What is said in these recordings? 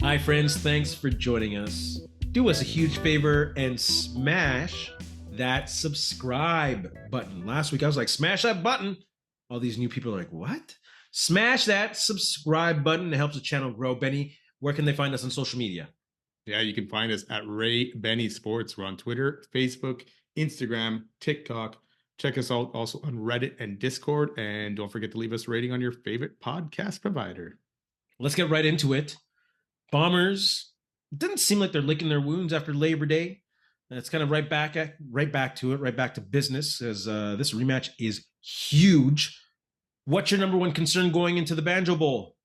Hi, friends. Thanks for joining us. Do us a huge favor and smash that subscribe button. Last week, I was like, smash that button. All these new people are like, what? Smash that subscribe button. It helps the channel grow. Benny, where can they find us on social media? Yeah, you can find us at Ray Benny Sports. We're on Twitter, Facebook, Instagram, TikTok. Check us out also on Reddit and Discord. And don't forget to leave us a rating on your favorite podcast provider. Let's get right into it. Bombers, it doesn't seem like they're licking their wounds after Labor Day. It's kind of right back to business, as this rematch is huge. What's your number one concern going into the Banjo Bowl?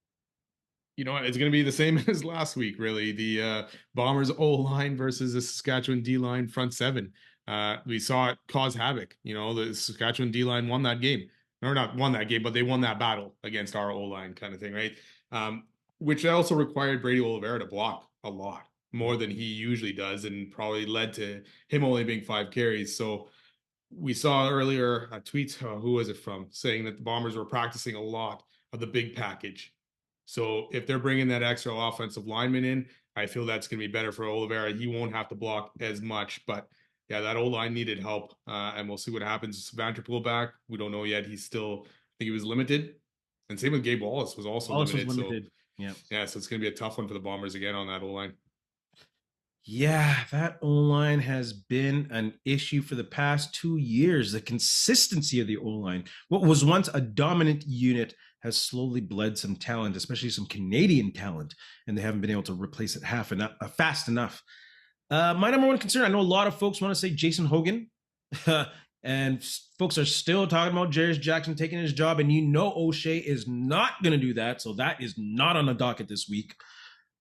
You know what? It's going to be the same as last week, really. The Bombers O-line versus the Saskatchewan D-line front seven. We saw it cause havoc. You know, the Saskatchewan D-line won that game. Or not won that game, but they won that battle against our O-line kind of thing, right? Which also required Brady Oliveira to block a lot more than he usually does, and probably led to him only being 5 carries. So we saw earlier a tweet, who was it from, saying that the Bombers were practicing a lot of the big package. So if they're bringing that extra offensive lineman in, I feel that's going to be better for Oliveira. He won't have to block as much, but yeah, that O-line needed help, and we'll see what happens. Vanderpool back, we don't know yet. He's still, I think he was limited, and same with Gabe Wallace was also limited. So yeah, so it's going to be a tough one for the Bombers again on that O-line. Yeah, that O-line has been an issue for the past 2 years. The consistency of the O-line, what was once a dominant unit, has slowly bled some talent, especially some Canadian talent, and they haven't been able to replace it fast enough. My number one concern, I know a lot of folks want to say Jason Hogan, and folks are still talking about Jarius Jackson taking his job, and you know O'Shea is not going to do that, so that is not on the docket this week.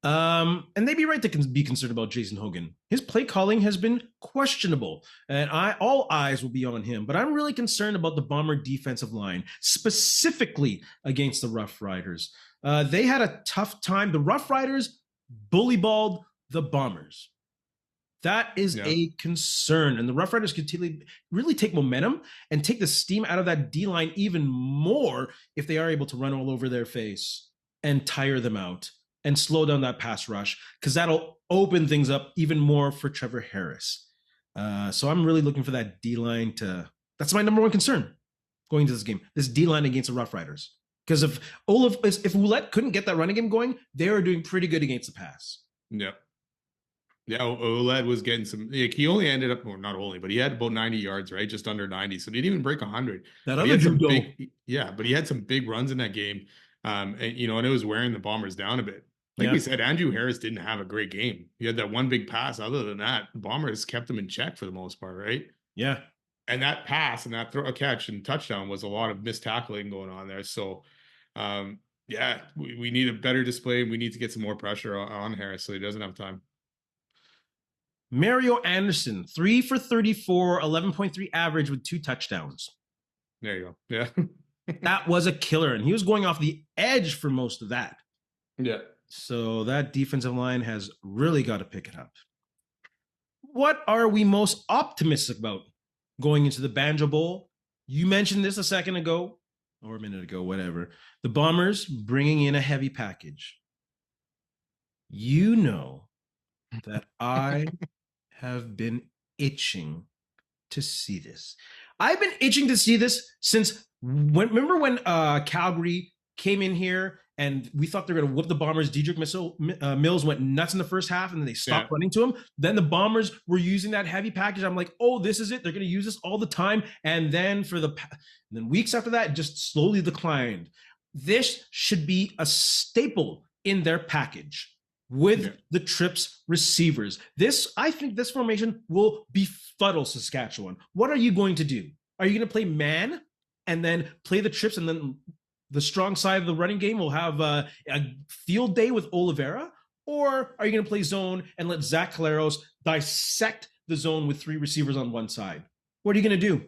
And they'd be right to be concerned about Jason Hogan. His play calling has been questionable, and all eyes will be on him. But I'm really concerned about the Bomber defensive line, specifically against the Roughriders. They had a tough time. The Roughriders bullyballed the Bombers. That is a concern. And the Roughriders could really take momentum and take the steam out of that D-line even more if they are able to run all over their face and tire them out and slow down that pass rush, because that'll open things up even more for Trevor Harris. So I'm really looking for that D-line that's my number one concern going into this game, this D-line against the Roughriders. Because if Ouellette couldn't get that running game going, they were doing pretty good against the pass. Yeah. Yeah, Ouellette was getting some. He only ended up, well, not only, but he had about 90 yards, right? Just under 90. So he didn't even break 100. That other dude, but he had some big runs in that game. And it was wearing the Bombers down a bit. Like we said, Andrew Harris didn't have a great game. He had that one big pass. Other than that, the Bombers kept him in check for the most part, right? Yeah. And that pass and that catch and touchdown was a lot of missed tackling going on there. So, we need a better display. We need to get some more pressure on Harris so he doesn't have time. Mario Anderson, 3 for 34, 11.3 average with 2 touchdowns. There you go. Yeah. That was a killer. And he was going off the edge for most of that. Yeah. So that defensive line has really got to pick it up. What are we most optimistic about going into the Banjo Bowl? You mentioned this a second ago, or a minute ago, whatever. The Bombers bringing in a heavy package. You know that I have been itching to see this. I've been itching to see this since remember when Calgary came in here and we thought they were going to whoop the Bombers. Dedrick Mills went nuts in the first half and then they stopped running to him. Then the Bombers were using that heavy package. I'm like, oh, this is it. They're going to use this all the time. And then then weeks after that, it just slowly declined. This should be a staple in their package with the trips receivers. I think this formation will befuddle Saskatchewan. What are you going to do? Are you going to play man and then play the trips, and then the strong side of the running game will have a field day with Oliveira? Or are you going to play zone and let Zach Caleros dissect the zone with 3 receivers on one side? What are you going to do?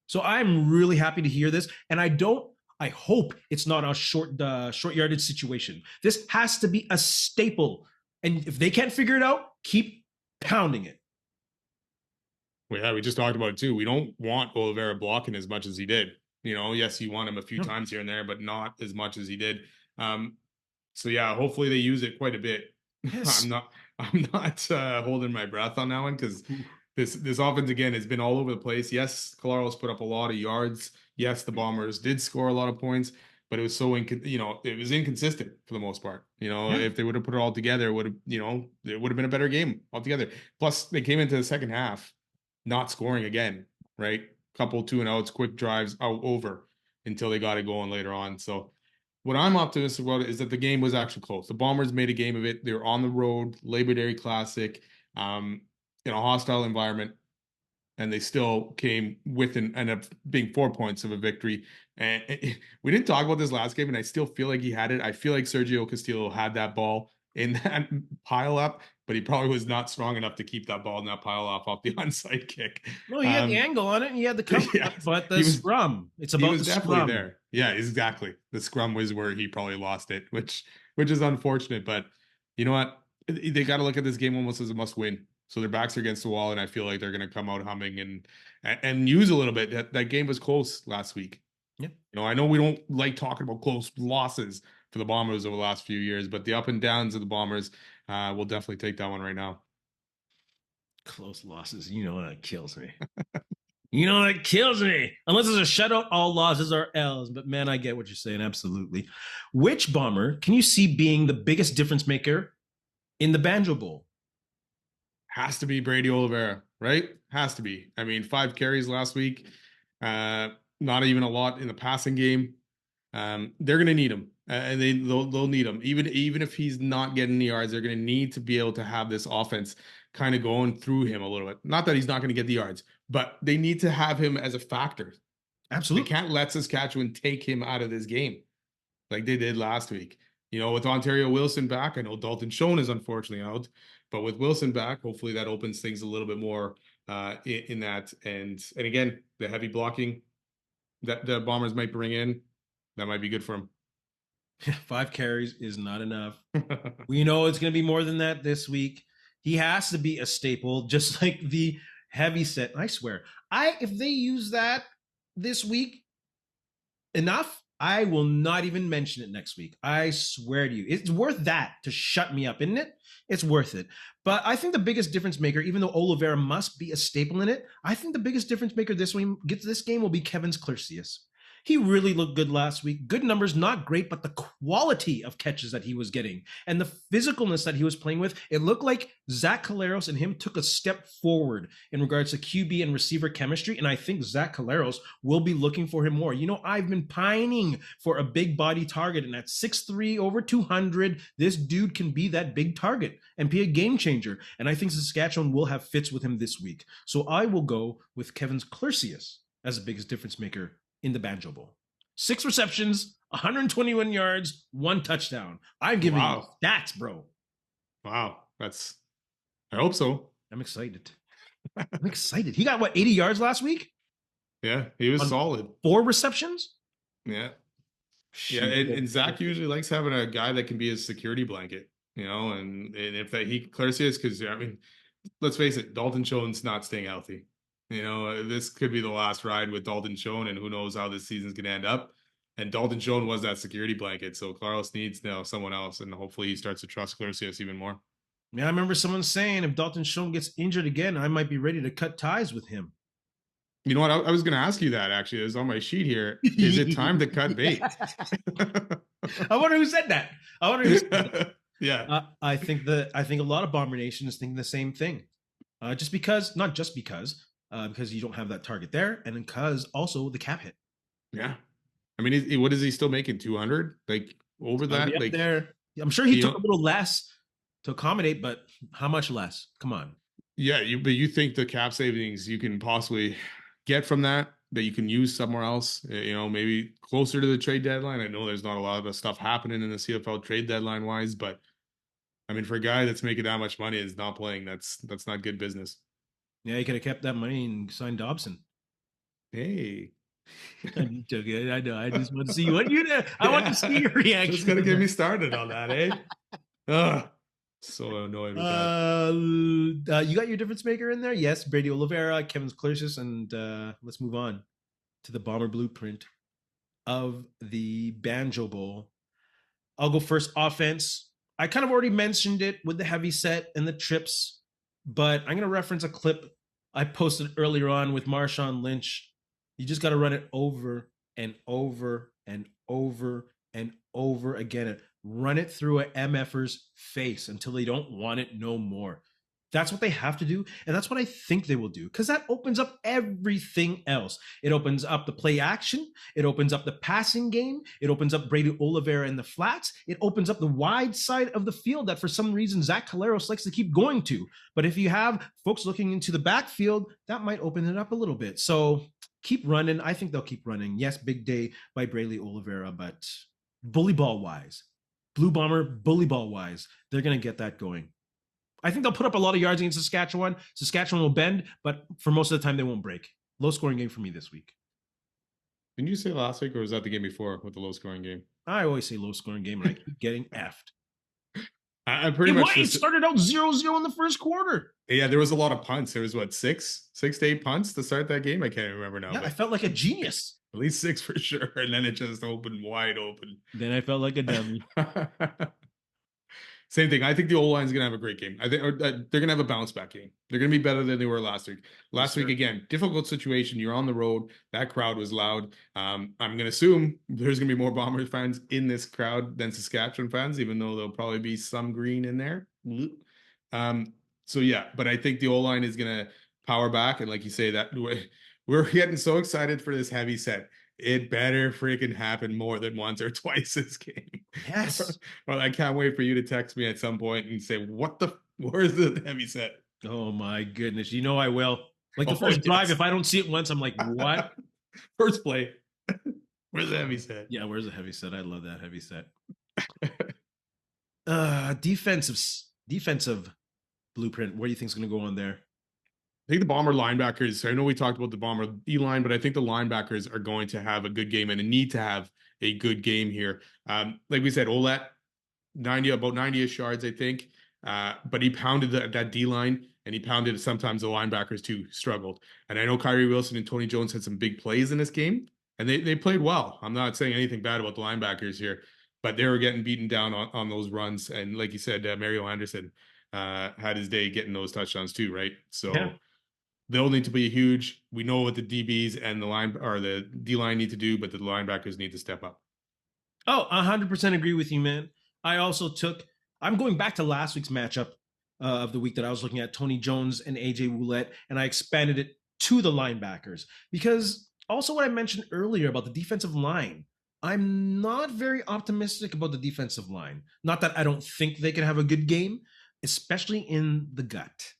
So I'm really happy to hear this. And I hope it's not a short yardage situation. This has to be a staple. And if they can't figure it out, keep pounding it. Well, yeah, we just talked about it too. We don't want Oliveira blocking as much as he did. You know, yes, you want him a few times here and there, but not as much as he did. So yeah, hopefully they use it quite a bit. Yes. I'm not holding my breath on that one because this offense again has been all over the place. Yes, Collaros put up a lot of yards. Yes, the Bombers did score a lot of points, but it was so it was inconsistent for the most part. You know, Yeah. if they would have put it all together, it would have it would have been a better game altogether. Plus, they came into the second half not scoring again, right? Couple 2-and-outs, quick drives out over until they got it going later on. So what I'm optimistic about is that the game was actually close. The Bombers made a game of it. They were on the road, Labor Day Classic, in a hostile environment, and they still came with and ended up being 4 points of a victory. And we didn't talk about this last game, and I still feel like he had it. I feel like Sergio Castillo had that ball in that pile up, but he probably was not strong enough to keep that ball in that pile off the onside kick. No, he had the angle on it and he had the cover, Yeah, but the scrum. It's he about was the definitely scrum. there. Yeah, exactly. The scrum was where he probably lost it, which is unfortunate. But you know what? They got to look at this game almost as a must win. So their backs are against the wall, and I feel like they're going to come out humming and use a little bit. That game was close last week. Yeah. You know, I know we don't like talking about close losses for the Bombers over the last few years, but the up and downs of the Bombers will definitely take that one right now. Close losses. You know that kills me. You know that kills me. Unless it's a shutout, all losses are L's. But man, I get what you're saying. Absolutely. Which Bomber can you see being the biggest difference maker in the Banjo Bowl? Has to be Brady Oliveira, right? Has to be. I mean, 5 carries last week. Not even a lot in the passing game. They're going to need him, and they'll need him. Even if he's not getting the yards, they're going to need to be able to have this offense kind of going through him a little bit. Not that he's not going to get the yards, but they need to have him as a factor. Absolutely. They can't let Saskatchewan take him out of this game like they did last week. You know, with Ontario Wilson back, I know Dalton Schoen is unfortunately out, but with Wilson back, hopefully that opens things a little bit more in that. And again, the heavy blocking that the Bombers might bring in, that might be good for him. 5 carries is not enough. We know it's going to be more than that this week. He has to be a staple, just like the heavy set. I swear, if they use that this week enough, I will not even mention it next week. I swear to you, it's worth that to shut me up, isn't it? It's worth it. But I think the biggest difference maker, even though Oliveira must be a staple in it, I think the biggest difference maker this game will be Kevin Clercius. He really looked good last week. Good numbers, not great, but the quality of catches that he was getting and the physicalness that he was playing with, it looked like Zach Collaros and him took a step forward in regards to QB and receiver chemistry. And I think Zach Collaros will be looking for him more. You know, I've been pining for a big body target, and at 6'3", over 200, this dude can be that big target and be a game changer. And I think Saskatchewan will have fits with him this week. So I will go with Kevin Clercius as the biggest difference maker in the Banjo Bowl. 6 receptions, 121 yards, 1 touchdown. I'm giving you stats, bro. Wow. I hope so. I'm excited. I'm excited. He got, 80 yards last week? Yeah, he was solid. 4 receptions? Yeah. Yeah, and Zach usually likes having a guy that can be his security blanket, you know, and if Clercius, because, I mean, let's face it, Dalton Schoen's not staying healthy. You know, this could be the last ride with Dalton Schoen, and who knows how this season's going to end up. And Dalton Schoen was that security blanket, so Claros needs now someone else, and hopefully he starts to trust Clercius even more. Yeah, I remember someone saying if Dalton Schoen gets injured again, I might be ready to cut ties with him. You know what? I was going to ask you that, actually. It was on my sheet here. Is it time to cut bait? I wonder who said that. Yeah. I think a lot of Bomber Nation is thinking the same thing. Not just because you don't have that target there, and because also the cap hit. Yeah, I mean, what is he still making? 200, like over that? Like there, I'm sure he took a little less to accommodate, but how much less? Come on. Yeah, but you think the cap savings you can possibly get from that you can use somewhere else? You know, maybe closer to the trade deadline. I know there's not a lot of stuff happening in the CFL trade deadline wise, but I mean, for a guy that's making that much money and is not playing, that's not good business. Yeah, you could have kept that money and signed Dobson. Hey. I'm joking. I know. I just want to see what you do. I want to see your reaction. It's gonna get me started on that, eh? So annoyed with that. You got your difference maker in there? Yes, Brady Oliveira, Kevin Clercius, and let's move on to the Bomber Blueprint. of the Banjo Bowl. I'll go first offense. I kind of already mentioned it with the heavy set and the trips, but I'm going to reference a clip I posted earlier on with Marshawn Lynch. You just got to run it over and over and over and over again. Run it through an MFer's face until they don't want it no more. That's what they have to do. And that's what I think they will do, because that opens up everything else. It opens up the play action. It opens up the passing game. It opens up Brady Oliveira in the flats. It opens up the wide side of the field that for some reason Zach Caleros likes to keep going to. But if you have folks looking into the backfield, that might open it up a little bit. So keep running. I think they'll keep running. Yes, big day by Brady Oliveira, but bully ball wise, Blue Bomber bully ball wise, they're going to get that going. I think they'll put up a lot of yards against Saskatchewan. Saskatchewan will bend, but for most of the time, they won't break. Low scoring game for me this week. Didn't you say last week, or was that the game before with the low scoring game? I always say low scoring game, and I keep getting effed. I pretty much it started out 0-0 in the first quarter. Yeah, there was a lot of punts. There was what, six to 8 punts to start that game? I can't remember now. Yeah, I felt like a genius. At least 6 for sure. And then it just opened wide open. Then I felt like a dummy. Same thing. I think the O-line is going to have a great game. I think they're going to have a bounce back game. They're going to be better than they were last week. Last week, again, difficult situation. You're on the road. That crowd was loud. I'm going to assume there's going to be more Bombers fans in this crowd than Saskatchewan fans, even though there'll probably be some green in there. So yeah, but I think the O-line is going to power back. And like you say, that we're getting so excited for this heavy set. It better freaking happen more than once or twice this game. Yes. Well, I can't wait for you to text me at some point and say, where's the heavy set? Oh my goodness. You know I will. Like the first drive, if I don't see it once, I'm like, what? First play. Where's the heavy set? Yeah, where's the heavy set? I love that heavy set. Defensive blueprint. What do you think is going to go on there? I think the Bomber linebackers, I know we talked about the Bomber E-line, but I think the linebackers are going to have a good game and need to have a good game here. Like we said, Ouellette, about 90-ish yards, I think. But he pounded that D-line, and he pounded sometimes the linebackers too, struggled. And I know Kyrie Wilson and Tony Jones had some big plays in this game, and they played well. I'm not saying anything bad about the linebackers here, but they were getting beaten down on those runs. And like you said, Mario Anderson had his day getting those touchdowns too, right? So yeah. They'll need to be huge. We know what the DBs and the D-line need to do, but the linebackers need to step up. Oh, 100% agree with you, man. I'm going back to last week's matchup of the week that I was looking at, Tony Jones and AJ Ouellette, and I expanded it to the linebackers because also what I mentioned earlier about the defensive line, I'm not very optimistic about the defensive line. Not that I don't think they can have a good game, especially in the gut.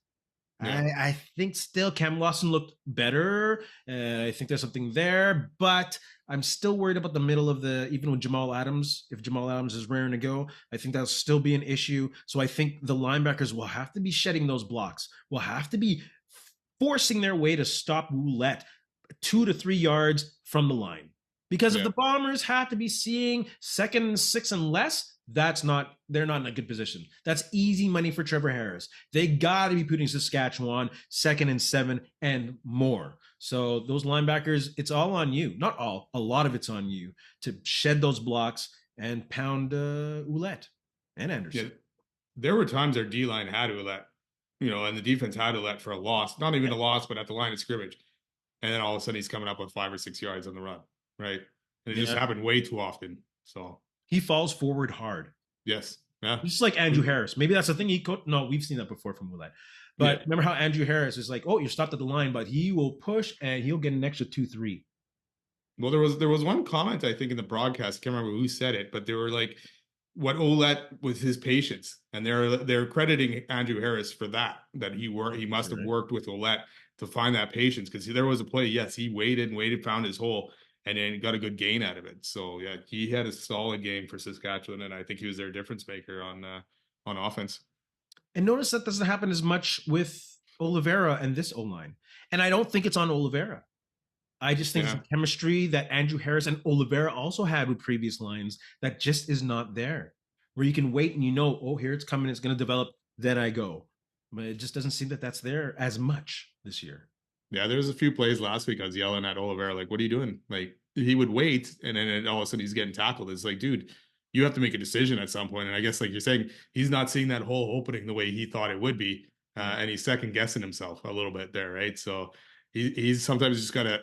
Yeah. I think still Cam Lawson looked better. I think there's something there, but I'm still worried about the middle of even with Jamal Adams. If Jamal Adams is raring to go, I think that'll still be an issue. So I think the linebackers will have to be shedding those blocks. Will have to be forcing their way to stop Ouellette 2 to 3 yards from the line. Because if the Bombers have to be seeing 2nd and 6 and less, they're not in a good position. That's easy money for Trevor Harris. They got to be putting Saskatchewan 2nd and 7 and more. So those linebackers, it's all on you. Not all, a lot of it's on you to shed those blocks and pound Ouellette and Anderson. Yeah, there were times our D-line had Ouellette, and the defense had Ouellette for a loss. Not even a loss, but at the line of scrimmage. And then all of a sudden he's coming up with 5 or 6 yards on the run, right? And it just happened way too often. So he falls forward hard. Yes. Yeah. Just like Andrew Harris. Maybe that's the thing he could. No, we've seen that before from Ouellette. But remember how Andrew Harris is like, oh, you're stopped at the line, but he will push and he'll get an extra 2-3. Well, there was one comment, I think, in the broadcast. I can't remember who said it, but they were like, what Ouellette was his patience. And they're crediting Andrew Harris for that he must have worked with Ouellette to find that patience. Because there was a play, yes, he waited, found his hole, and then got a good gain out of it. So yeah, he had a solid game for Saskatchewan, and I think he was their difference maker on offense. And notice that doesn't happen as much with Oliveira and this O-line. And I don't think it's on Oliveira. I just think it's the chemistry that Andrew Harris and Oliveira also had with previous lines that just is not there. Where you can wait and oh, here it's coming, it's going to develop, then I go. But it just doesn't seem that that's there as much this year. Yeah, there was a few plays last week I was yelling at Oliveira, like, what are you doing? Like, he would wait, and then all of a sudden he's getting tackled. It's like, dude, you have to make a decision at some point. And I guess, like you're saying, he's not seeing that whole opening the way he thought it would be, and he's second guessing himself a little bit there, right? So he's sometimes just gotta.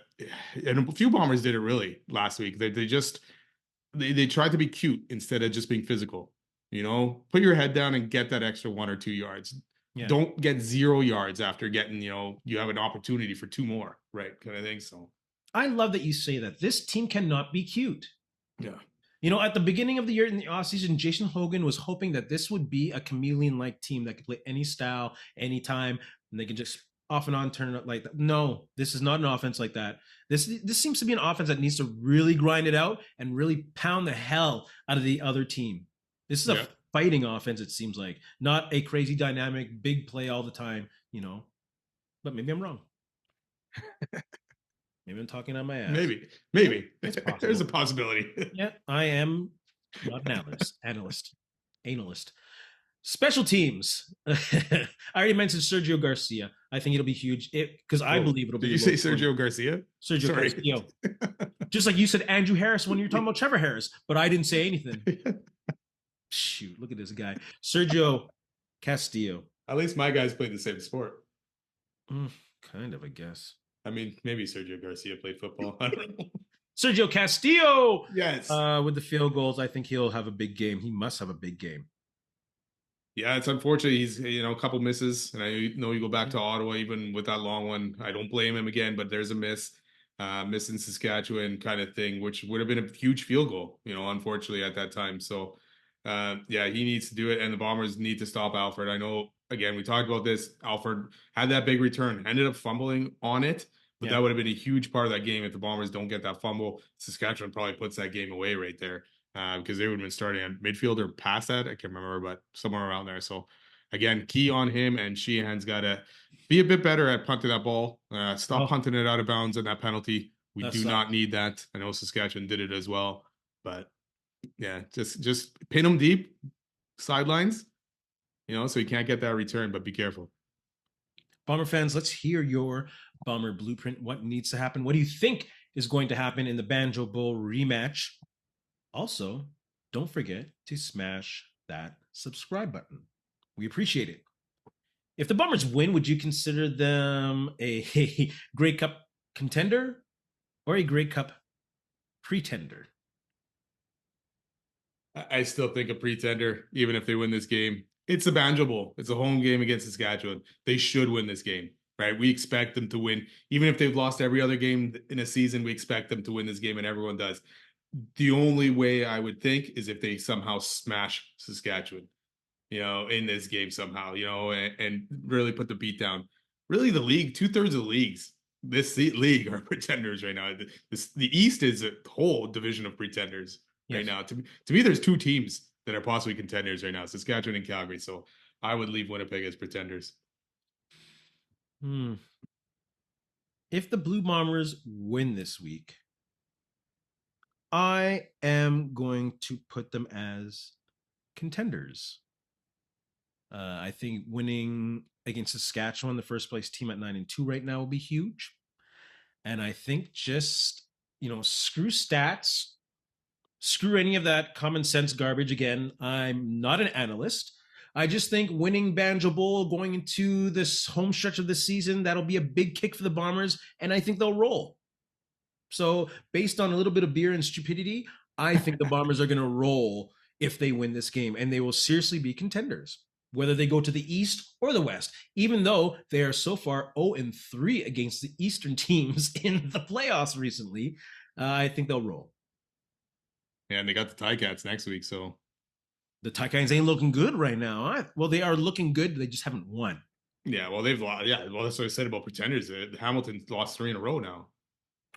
And a few Bombers did it really last week. They tried to be cute instead of just being physical. Put your head down and get that extra 1 or 2 yards. Yeah. Don't get 0 yards after getting, you have an opportunity for 2 more, right? Kind of thing. So I love that you say that. This team cannot be cute. yeah. At the beginning of the year in the offseason, Jason Hogan was hoping that this would be a chameleon-like team that could play any style, anytime, and they can just off and on turn it like that. No, this is not an offense like that. This seems to be an offense that needs to really grind it out and really pound the hell out of the other team. This is a fighting offense, it seems like, not a crazy dynamic, big play all the time, but maybe I'm wrong. Maybe I'm talking on my ass. Maybe. There's a possibility. Yeah, I am not an analyst. Special teams. I already mentioned Sergio Garcia. I think it'll be huge because I believe it'll be. Did you say Sergio Garcia? Sergio Garcia. Just like you said Andrew Harris when you were talking about Trevor Harris, but I didn't say anything. Shoot, look at this guy. Sergio Castillo. At least my guys played the same sport. Kind of, I guess. I mean, maybe Sergio Garcia played football. I don't know. Sergio Castillo. Yes. With the field goals, I think he'll have a big game. He must have a big game. Yeah, it's unfortunate. He's, a couple misses. And I know you go back to Ottawa, even with that long one. I don't blame him again, but there's a miss in Saskatchewan kind of thing, which would have been a huge field goal, unfortunately at that time. So, he needs to do it. And the Bombers need to stop Alfred. I know, again, we talked about this. Alfred had that big return, ended up fumbling on it. But that would have been a huge part of that game if the Bombers don't get that fumble. Saskatchewan probably puts that game away right there because they would have been starting at midfield or past that. I can't remember, but somewhere around there. So, again, key on him, and Sheehan's got to be a bit better at punting that ball. Stop punting it out of bounds and that penalty. We do not need that. I know Saskatchewan did it as well. But, yeah, just pin him deep, sidelines, so he can't get that return, but be careful. Bomber fans, let's hear your Bomber blueprint. What needs to happen? What do you think is going to happen in the Banjo Bowl rematch? Also, don't forget to smash that subscribe button. We appreciate it. If the Bombers win, would you consider them a Grey Cup contender or a Grey Cup pretender? I still think a pretender, even if they win this game. It's the Banjo Bowl. It's a home game against Saskatchewan. They should win this game, right? We expect them to win. Even if they've lost every other game in a season, we expect them to win this game, and everyone does. The only way I would think is if they somehow smash Saskatchewan, in this game somehow, and really put the beat down. Really, the league, 2/3 of the leagues, this league are pretenders right now. The East is a whole division of pretenders right now. To me, there's 2 teams that are possibly contenders right now, Saskatchewan and Calgary. So I would leave Winnipeg as pretenders. If the Blue Bombers win this week, I am going to put them as contenders. I think winning against Saskatchewan, the first place team at 9-2 right now, will be huge. And I think just, screw stats, screw any of that common sense garbage. Again, I'm not an analyst. I just think winning Banjo Bowl going into this home stretch of the season, that'll be a big kick for the Bombers, and I think they'll roll. So based on a little bit of beer and stupidity, I think the Bombers are going to roll if they win this game, and they will seriously be contenders, whether they go to the East or the West, even though they are so far 0-3 against the Eastern teams in the playoffs recently. I think they'll roll. Yeah, and they got the Ticats next week, so the Ticats ain't looking good right now. Well, they are looking good. They just haven't won. Yeah, well, they've lost. Yeah, well, that's what I said about pretenders. Hamilton lost 3 in a row now.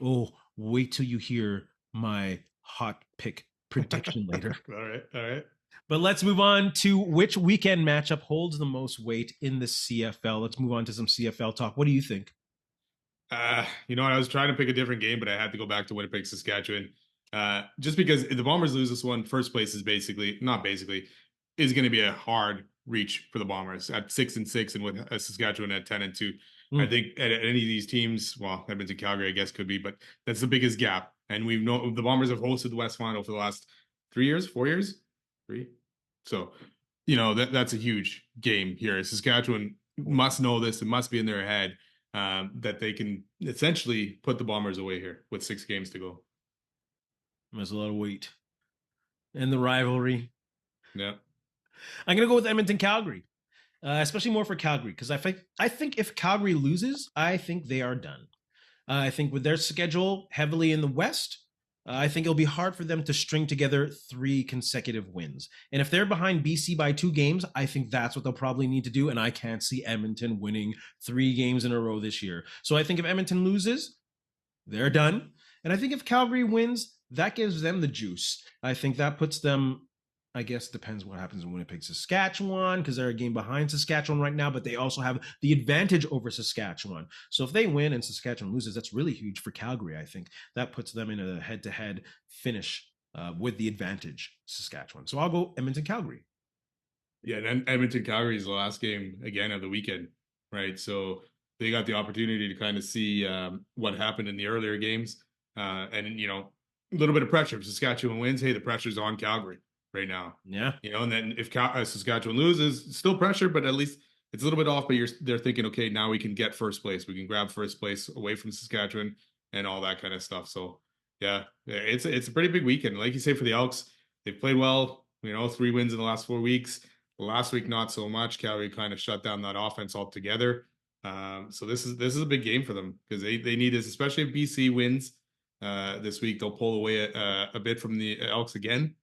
Oh, wait till you hear my hot pick prediction later. All right. But let's move on to which weekend matchup holds the most weight in the CFL. Let's move on to some CFL talk. What do you think? I was trying to pick a different game, but I had to go back to Winnipeg, Saskatchewan. Just because if the Bombers lose this one, first place is going to be a hard reach for the Bombers at 6-6 and with Saskatchewan at 10-2. I think at any of these teams, well, Edmonton, Calgary, I guess could be, but that's the biggest gap And we've known the Bombers have hosted the West Final for the last 3 years, 4 years, three. So, that's a huge game here. Saskatchewan must know this. It must be in their head that they can essentially put the Bombers away here with 6 games to go. There's a lot of weight and the rivalry. Yeah. I'm gonna go with Edmonton Calgary, especially more for Calgary because I think if Calgary loses, I think they are done. I think with their schedule heavily in the West, I think it'll be hard for them to string together 3 consecutive wins. And if they're behind BC by 2 games, I think that's what they'll probably need to do. And I can't see Edmonton winning 3 games in a row this year. So I think if Edmonton loses, they're done. And I think if Calgary wins, that gives them the juice. I think that puts them, I guess, depends what happens in Winnipeg, Saskatchewan, because they're a game behind Saskatchewan right now, but they also have the advantage over Saskatchewan. So if they win and Saskatchewan loses, that's really huge for Calgary. I think that puts them in a head-to-head finish with the advantage, Saskatchewan. So I'll go Edmonton, Calgary. Yeah, and Edmonton Calgary is the last game again of the weekend, right? So they got the opportunity to kind of see what happened in the earlier games, and a little bit of pressure. If Saskatchewan wins, hey, the pressure's on Calgary right now. Yeah, and then if Saskatchewan loses, still pressure, but at least it's a little bit off. But they're thinking, okay, now we can get first place. We can grab first place away from Saskatchewan and all that kind of stuff. So yeah, it's a pretty big weekend. Like you say, for the Elks, they've played well. 3 wins in the last 4 weeks. Last week, not so much. Calgary kind of shut down that offense altogether. So this is a big game for them because they need this, especially if BC wins this week. They'll pull away a bit from the Elks again,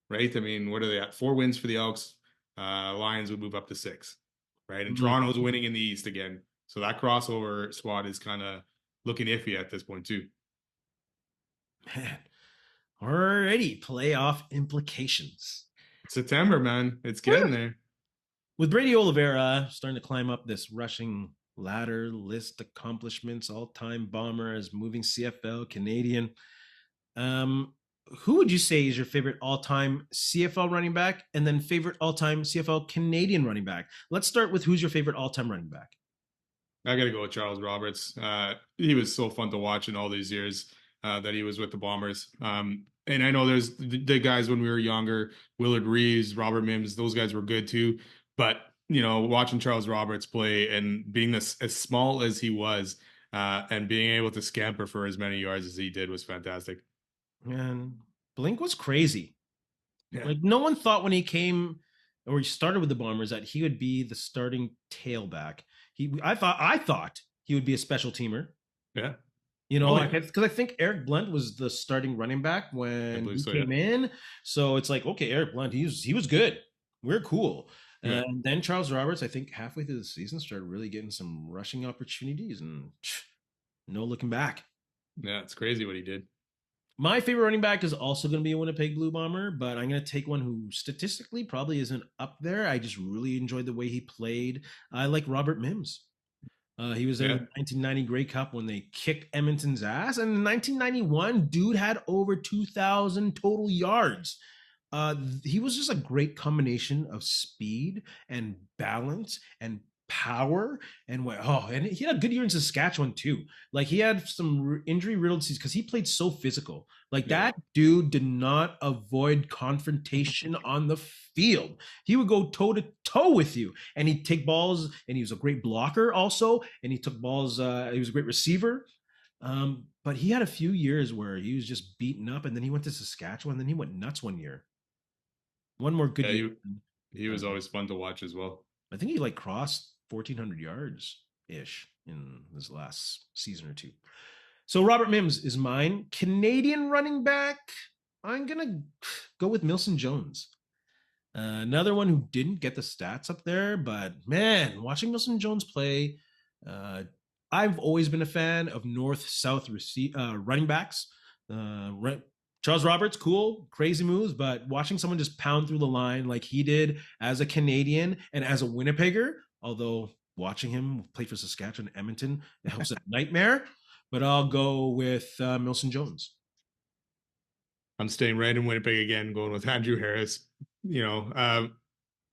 right? I mean, what are they at? 4 wins for the Elks. Lions would move up to 6, right? And Toronto's winning in the East again. So that crossover spot is kind of looking iffy at this point too. Man, already playoff implications. September, man, it's getting there. With Brady Oliveira starting to climb up this rushing ladder list accomplishments, all-time bomber as moving CFL Canadian. Who would you say is your favorite all-time CFL running back, and then favorite all-time CFL Canadian running back? Let's start with who's your favorite all-time running back. I got to go with Charles Roberts. He was so fun to watch in all these years that he was with the Bombers. And I know there's the guys when we were younger, Willard Reeves, Robert Mims, those guys were good too. But, watching Charles Roberts play and being as small as he was and being able to scamper for as many yards as he did was fantastic. And Blink was crazy. Yeah. Like no one thought when he came or he started with the Bombers that he would be the starting tailback. I thought he would be a special teamer. Yeah. Because I think Eric Blunt was the starting running back when he came in. So it's like, okay, Eric Blunt, he was good. We're cool. Yeah. And then Charles Roberts, I think halfway through the season, started really getting some rushing opportunities and no looking back. Yeah, it's crazy what he did. My favorite running back is also going to be a Winnipeg Blue Bomber, but I'm going to take one who statistically probably isn't up there. I just really enjoyed the way he played. I like Robert Mims. He was in the 1990 Grey Cup when they kicked Edmonton's ass. And in 1991, dude had over 2,000 total yards. He was just a great combination of speed and balance and power and he had a good year in Saskatchewan too. Like he had some injury riddled seasons because he played so physical. Like that dude did not avoid confrontation on the field. He would go toe to toe with you and he'd take balls, and he was a great blocker also, and he took balls. He was a great receiver. But he had a few years where he was just beaten up, and then he went to Saskatchewan, and then he went nuts one year. One more good year. He was always fun to watch as well. I think he crossed 1,400 yards ish in his last season or two. So Robert Mims is mine. Canadian running back, I'm gonna go with Milson Jones. Another one who didn't get the stats up there, but man, watching Milson Jones play, I've always been a fan of north-south running backs. Charles Roberts, cool, crazy moves, but watching someone just pound through the line like he did as a Canadian and as a Winnipegger, although watching him play for Saskatchewan, Edmonton, it was a nightmare. But I'll go with Milson Jones. I'm staying right in Winnipeg again, going with Andrew Harris. And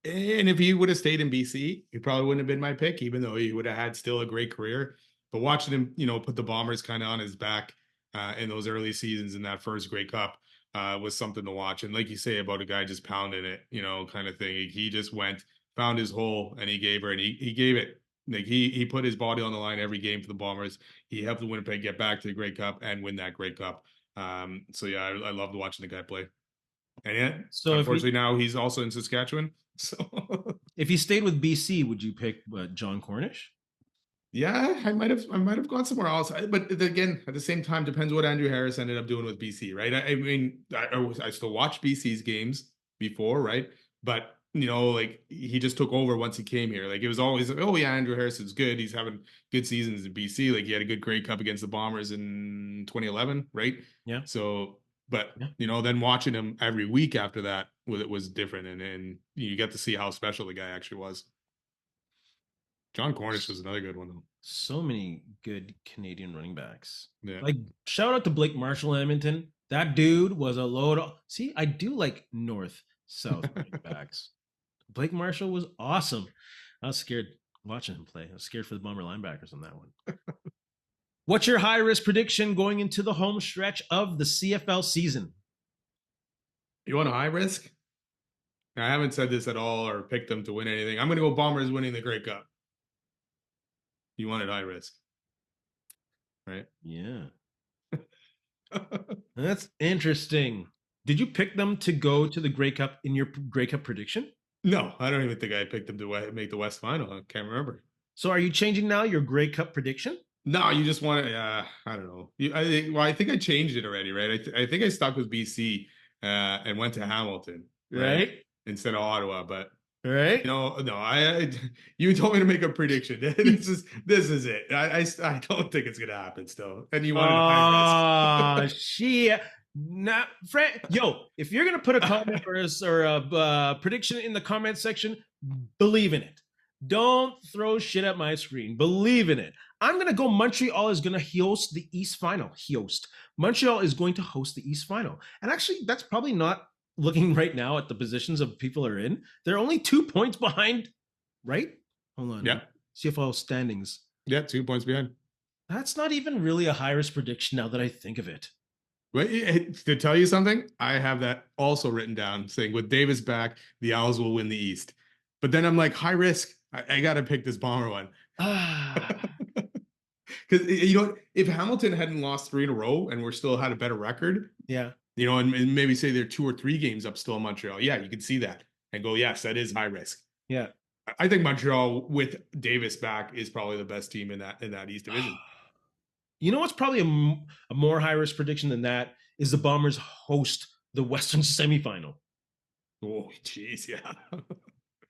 if he would have stayed in BC, he probably wouldn't have been my pick, even though he would have had still a great career. But watching him, put the Bombers kind of on his back, in those early seasons in that first Grey Cup was something to watch. And like you say about a guy just pounding it, kind of thing. He just went, found his hole, and he gave her, and he gave it. Like he put his body on the line every game for the Bombers. He helped the Winnipeg get back to the Grey Cup and win that Grey Cup. So yeah, I loved watching the guy play. And yeah, So unfortunately now he's also in Saskatchewan. So if he stayed with BC, would you pick John Cornish? yeah, I might have gone somewhere else. But again, at the same time, depends what Andrew Harris ended up doing with BC, right? I mean, I still watch BC's games before, right? But like he just took over once he came here. Like it was always, oh yeah, Andrew Harris is good. He's having good seasons in BC. Like he had a good Grey Cup against the Bombers in 2011, right? Yeah. So, but Yeah. then watching him every week after that was different, and you get to see how special the guy actually was. John Cornish was another good one though. So many good Canadian running backs. Yeah. Like shout out to Blake Marshall in Edmonton. That dude was a load of, see, I do like north south running backs. Blake Marshall was awesome. I was scared watching him play. I was scared for the Bomber linebackers on that one. What's your high risk prediction going into the home stretch of the CFL season? You want a high risk? I haven't said this at all or picked them to win anything. I'm going to go Bombers winning the Grey Cup. You wanted high risk, right? Yeah. That's interesting. Did you pick them to go to the Grey Cup in your Grey Cup prediction? No, I don't even think I picked them to make the West Final. I can't remember. So are you changing now your Grey Cup prediction? No, you just want to. I don't know. I think I changed it already, right? I think I stuck with BC and went to Hamilton, right? Instead of Ottawa. But right? No. You told me to make a prediction. This is it. I don't think it's gonna happen still. And you wanted high risk. Shit. Not Frank. Yo, if you're gonna put a comment or a prediction in the comment section, believe in it. Don't throw shit at my screen. Believe in it. I'm gonna go. Montreal is gonna host the East Final. Montreal is going to host the East Final, and actually, that's probably not looking right now at the positions of people are in. They're only 2 points behind. Right? Hold on. Yeah. CFL standings. Yeah, 2 points behind. That's not even really a high risk prediction now that I think of it. Wait, to tell you something, I have that also written down saying with Davis back, the Owls will win the East. But then I'm like, high risk. I got to pick this Bomber one. Because, if Hamilton hadn't lost 3 in a row and we're still had a better record, yeah, and maybe say they're 2 or 3 games up still in Montreal. Yeah, you could see that and go, yes, that is high risk. Yeah. I think Montreal with Davis back is probably the best team in that East Division. You know what's probably a more high risk prediction than that is the Bombers host the Western semifinal. Oh, jeez, yeah.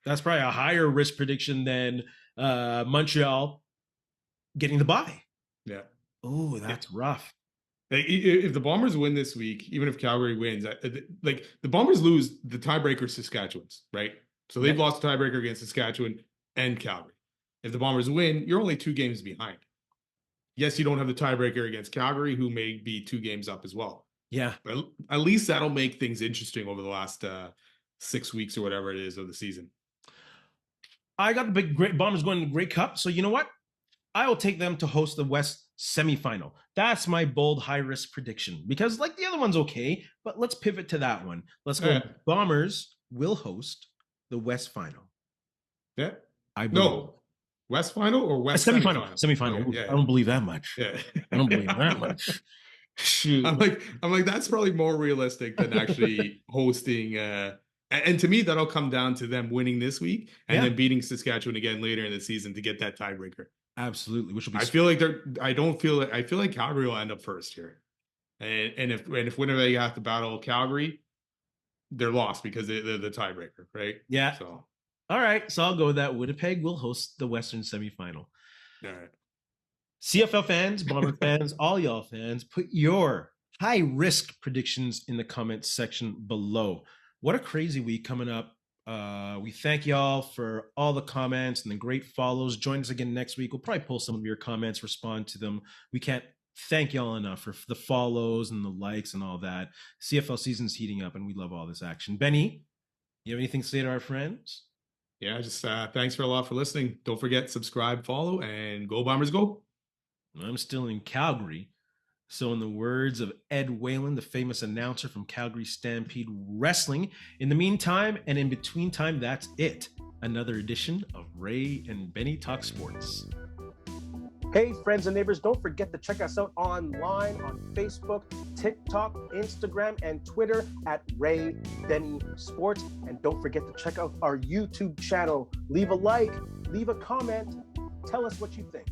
That's probably a higher risk prediction than Montreal getting the bye. Yeah. Oh, that's rough. Like, if the Bombers win this week, even if Calgary wins, like the Bombers lose the tiebreaker Saskatchewan's, right? So they've lost the tiebreaker against Saskatchewan and Calgary. If the Bombers win, you're only 2 games behind. Yes, you don't have the tiebreaker against Calgary, who may be 2 games up as well. Yeah. But at least that'll make things interesting over the last 6 weeks or whatever it is of the season. I got the big great Bombers going to the Grey Cup. So you know what? I will take them to host the West semifinal. That's my bold high risk prediction because like the other one's okay, but let's pivot to that one. Let's go. Bombers will host the West final. Yeah. No. West final or West semifinal? Semifinal. Okay, yeah. I don't believe that much. Yeah. I don't believe that much. Shoot. I'm like that's probably more realistic than actually hosting and to me that'll come down to them winning this week and then beating Saskatchewan again later in the season to get that tiebreaker. Absolutely. Which will be I feel like Calgary will end up first here. And if Winnipeg have to battle Calgary, they're lost because they're the tiebreaker, right? Yeah. So all right. So I'll go with that. Winnipeg will host the Western semifinal. All right. CFL fans, Bomber fans, all y'all fans, put your high risk predictions in the comments section below. What a crazy week coming up. We thank y'all for all the comments and the great follows. Join us again next week. We'll probably pull some of your comments, respond to them. We can't thank y'all enough for the follows and the likes and all that. CFL season's heating up and we love all this action. Benny, you have anything to say to our friends? Yeah, just thanks for a lot for listening. Don't forget, subscribe, follow, and go Bombers go. I'm still in Calgary. So, in the words of Ed Whalen, the famous announcer from Calgary Stampede Wrestling, in the meantime and in between time, that's it. Another edition of Ray and Benny Talk Sports. Hey, friends and neighbors, don't forget to check us out online on Facebook, TikTok, Instagram, and Twitter at Ray Benny Sports. And don't forget to check out our YouTube channel. Leave a like, leave a comment, tell us what you think.